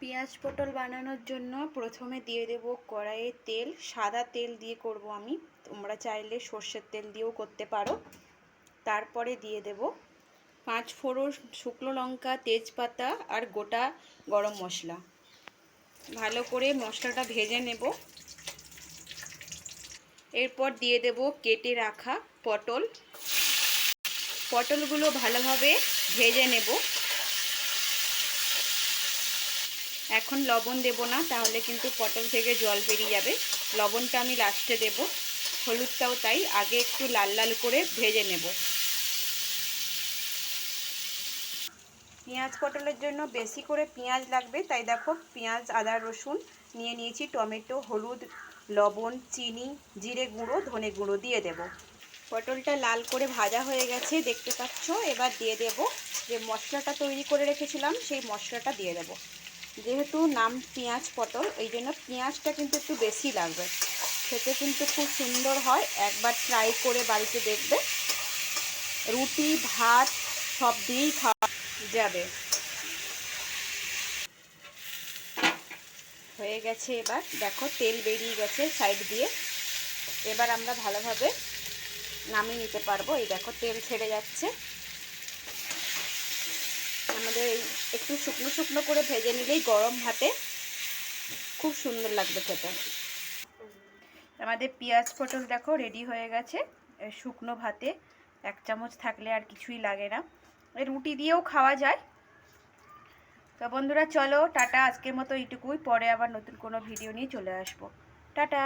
পেঁয়াজ পটল বানানোর জন্য প্রথমে দিয়ে দেব কড়াইয়ে তেল। সাদা তেল দিয়ে করব আমি, তোমরা চাইলে সর্ষের তেল দিয়েও করতে পারো। তারপরে দিয়ে দেব 5 ফোড়ন, শুকনো লঙ্কা, তেজপাতা আর গোটা গরম মশলা। ভালো করে মশলাটা ভেজে নেব। এরপর দিয়ে দেব কেটে রাখা পটলগুলো ভালোভাবে ভেজে নেব। এখন লবণ দেব না, তাহলে কিন্তু পটল থেকে জল বেরিয়ে যাবে। লবণটা আমি লাস্টে দেব, হলুদটাও তাই। আগে একটু লাল লাল করে ভেজে নেব। পেঁয়াজ পটলের জন্য বেশি করে পেঁয়াজ লাগবে, তাই দেখো পেঁয়াজ, আদা, রসুন নিয়ে নিয়েছি, টমেটো, হলুদ, লবণ, চিনি, জিরে গুঁড়ো, ধনে গুঁড়ো দিয়ে দেব। পটলটা লাল করে ভাজা হয়ে গেছে, দেখতে পাচ্ছ। এবার দিয়ে দেব যে মশলাটা তৈরি করে রেখেছিলাম, সেই মশলাটা দিয়ে দেব। যেহেতু নাম পেঁয়াজ পটল, এই জন্য পেঁয়াজটা কিন্তু একটু বেশি লাগবে। খেতে কিন্তু খুব সুন্দর হয়, একবার ট্রাই করে বাড়িতে দেখবে। রুটি, ভাত সব দিয়েই খাওয়া যাবে। হয়ে গেছে, এবার দেখো তেল বেরিয়ে গেছে সাইড দিয়ে। এবার আমরা ভালোভাবে নামিয়ে নিতে পারবো। এই দেখো তেল ছেড়ে যাচ্ছে। আমাদের এই একটু শুকনো শুকনো করে ভেজে নিলেই গরম ভাতে খুব সুন্দর লাগবে খেতে। আমাদের পেঁয়াজ পটল দেখো রেডি হয়ে গেছে। শুকনো ভাতে 1 চামচ থাকলে আর কিছুই লাগে না, রুটি দিয়েও খাওয়া যায়। তো বন্ধুরা চলো টাটা, আজকের মতো এইটুকুই। পরে আবার নতুন কোনো ভিডিও নিয়ে চলে আসবো। টাটা।